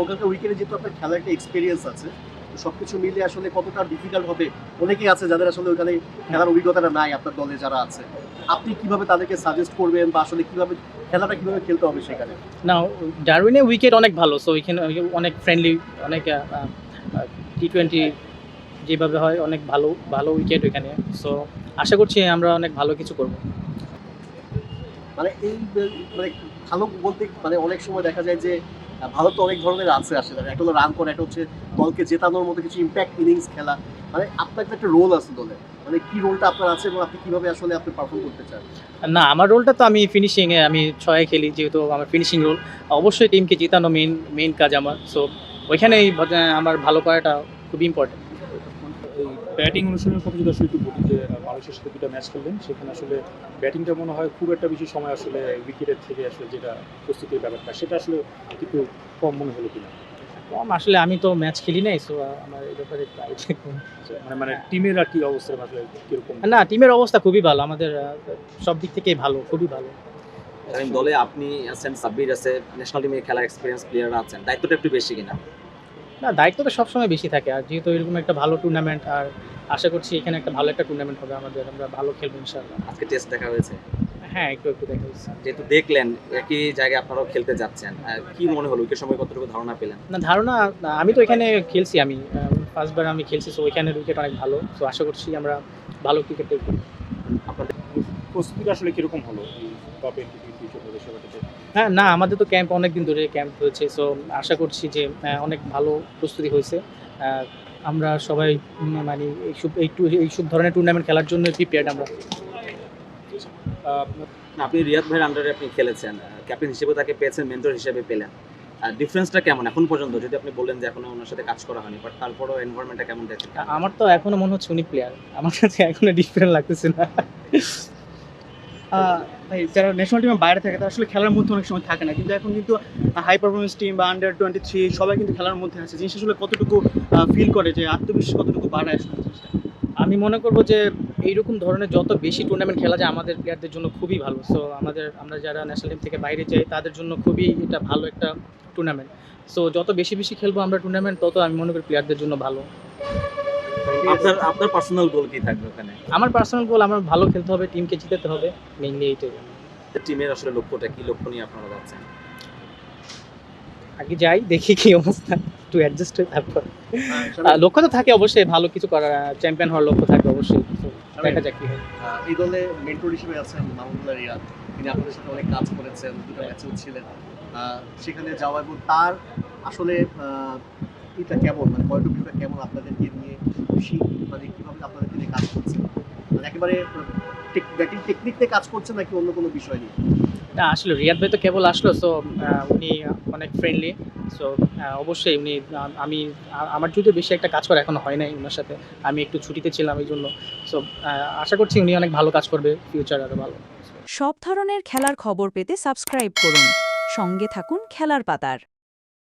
ওখানকার উইকেটে যেহেতু আপনার খেলার একটা এক্সপিরিয়েন্স আছে, তো সবকিছু মিলে আসলে কতটা ডিফিকাল্ট হবে? অনেকেই আছে যাদের আসলে ওখানে খেলার অভিজ্ঞতাটা নাই আপনার দলে যারা আছে। আপনি কিভাবে তাদেরকে সাজেস্ট করবেন বা আসলে কিভাবে খেলাটা কিভাবে খেলতে হবে সেখানে? না, ডারউইনে উইকেট অনেক ভালো। সো এখানে অনেক ফ্রেন্ডলি, অনেক টি-20 যেভাবে হয় অনেক ভালো, ভালো উইকেট ওইখানে। সো আশা করছি আমরা অনেক ভালো কিছু করব। মানে এই মানে ভালো বলতে মানে অনেক সময় দেখা যায় যে ভালো তো অনেক ধরনের আছে আসলে। একটা হলো রান করা, একটা হচ্ছে দলকে জেতানোর মতো কিছু ইমপ্যাক্ট ইনিংস খেলা। মানে আপনার তো একটা রোল আছে দলে। মানে কি রোলটা আপনার আছে এবং আপনি কিভাবে আসলে আপনি পারফর্ম করতে চান? না, আমার রোলটা তো আমি ফিনিশিংয়ে, আমি ৬ এ খেলি যেহেতু আমার ফিনিশিং রোল। অবশ্যই টিমকে জেতানো মেইন কাজ আমার। সো ওইখানেই আমার ভালো করাটা খুবই ইম্পর্টেন্ট। এই ব্যাটিং অনুশীলনের কথা যদি আসলে একটু বলি যে মালয়েশিয়ার সাথে দুটো ম্যাচ খেললেন, সেখানে আসলে ব্যাটিংটা মনে হয় খুব একটা বেশি সময় আসলে উইকেটের থেকে আসলে যেটা প্রস্তুতির ব্যাপারটা সেটা আসলে একটু কম মনে হলো কিনা? কম আসলে আমি তো ম্যাচ খেলি নাই। সো আমার এই ব্যাপারে একটু আইডিয়া কম। মানে টিমের আর কি অবস্থা আসলে কিরকম? না, টিমের অবস্থা খুবই ভালো। আমাদের সব দিক থেকেই ভালো, খুবই ভালো। কারণ দলে আপনি আছেন, সাব্বির আছে, ন্যাশনাল টিমে খেলার এক্সপিরিয়েন্স প্লেয়াররা আছেন, দায়িত্বটা একটু বেশি কিনা? না, দায়িত্ব তো সবসময় বেশি থাকে। আর যেহেতু এরকম একটা ভালো টুর্নামেন্ট, আর আশা করছি এখানে একটা ভালো একটা টুর্নামেন্ট হবে আমাদের। আমরা ভালো খেলবো ইনশাআল্লাহ। আজকে টেস্ট দেখা হয়েছে, হ্যাঁ, একটু দেখা হচ্ছে। যেহেতু দেখলেন একই জায়গায় আপনারাও খেলতে যাচ্ছেন, কি মনে হলো উইকেট সময় কতটুকু ধারণা পেলেন? না, ধারণা আমি তো এখানে খেলছি, আমি ফার্স্টবার আমি খেলছি। সো ওইখানের উইকেট অনেক ভালো। সো আশা করছি আমরা ভালো ক্রিকেট দেখব। আপনাদের প্রস্তুতিটা আসলে কিরকম হলো এই টপ 20 ফিউচার হবে সেটাতে? হ্যাঁ, না, আমাদের তো ক্যাম্প অনেক দিন ধরে ক্যাম্প হয়েছে। সো আশা করছি যে অনেক ভালো প্রস্তুতি হয়েছে। আমরা সবাই মানে এইসব ধরনের টুর্নামেন্ট খেলার জন্য প্রিপেয়ার্ড আমরা। আপনি রিয়াদ ভাইয়ের আন্ডারে আপনি খেলেছেন, ক্যাপ্টেন হিসেবে তাকে পেয়েছেন, মেন্টর হিসেবে পেলেন। ডিফারেন্সটা কেমন এখন পর্যন্ত? যদি আপনি বললেন যে এখনো ওনার সাথে কাজ করা হয়নি, বাট তারপরেও এনভায়রনমেন্টটা কেমন দেখছেন? আমার তো এখনো মনে হচ্ছে উনি প্লেয়ার। আমার কাছে এখনো ডিফারেন্ট লাগতেছে না। ভাই যারা ন্যাশনাল টিমের বাইরে থাকে তারা আসলে খেলার মধ্যে অনেক সময় থাকে না, কিন্তু এখন কিন্তু হাই পারফরমেন্স টিম বা আন্ডার 23 সবাই কিন্তু খেলার মধ্যে আছে। জিনিসটা আসলে কতটুকু ফিল করে যে আত্মবিশ্বাস কতটুকু বাড়ায় আসলে জিনিসটা? আমি মনে করব যে এইরকম ধরনের যত বেশি টুর্নামেন্ট খেলা যায় আমাদের প্লেয়ারদের জন্য খুবই ভালো। সো আমরা যারা ন্যাশনাল টিম থেকে বাইরে যাই তাদের জন্য খুবই এটা ভালো একটা টুর্নামেন্ট। সো যত বেশি খেলবো আমরা টুর্নামেন্ট, তত আমি মনে করি প্লেয়ারদের জন্য ভালো। আপনার পার্সোনাল গোল কি থাকবে ওখানে? আমার পার্সোনাল গোল, আমার ভালো খেলতে হবে, টিমকে জিতাতে হবে, মেইনলি এইটাই। টিমের আসলে লক্ষ্যটা কি, লক্ষ্য নিয়ে আপনারা যাচ্ছেন? আগে যাই, দেখি কি অবস্থা, একটু অ্যাডজাস্ট হয়ে তারপর। লক্ষ্য তো থাকে অবশ্যই, ভালো কিছু করার, চ্যাম্পিয়ন হওয়ার লক্ষ্য থাকে অবশ্যই। So, দেখা যাক কি হয়। এই দলে মেন্টর হিসেবে আছেন মাহমুদুল্লাহ রিয়াদ। তিনি আপনাদের সাথে অনেক কাজ করেছেন, দুটো ম্যাচেও ছিলেন। সেখানে যাওয়া এবং তার আসলে এটা কেমন, মানে পয়েন্ট অফ ভিউটা কেমন আপনাদেরকে নিয়ে, খুশি মানে কিভাবে আপনাদেরকে নিয়ে কাজ করছেন? মানে একেবারে ব্যাটিং টেকনিক নিয়ে কাজ করছেন নাকি অন্য কোনো বিষয় নিয়ে? না, আসলে রিয়াদ ভাই তো কেবল আসলো। সো উনি অনেক ফ্রেন্ডলি। সো অবশ্যই উনি আমার যদিও বেশি একটা কাজ করা এখনো হয় নাই ওনার সাথে। আমি একটু ছুটিতে ছিলাম এই জন্য। সো আশা করছি উনি অনেক ভালো কাজ করবে, ফিউচার আরও ভালো। সব ধরনের খেলার খবর পেতে সাবস্ক্রাইব করুন। সঙ্গে থাকুন খেলার পাতার।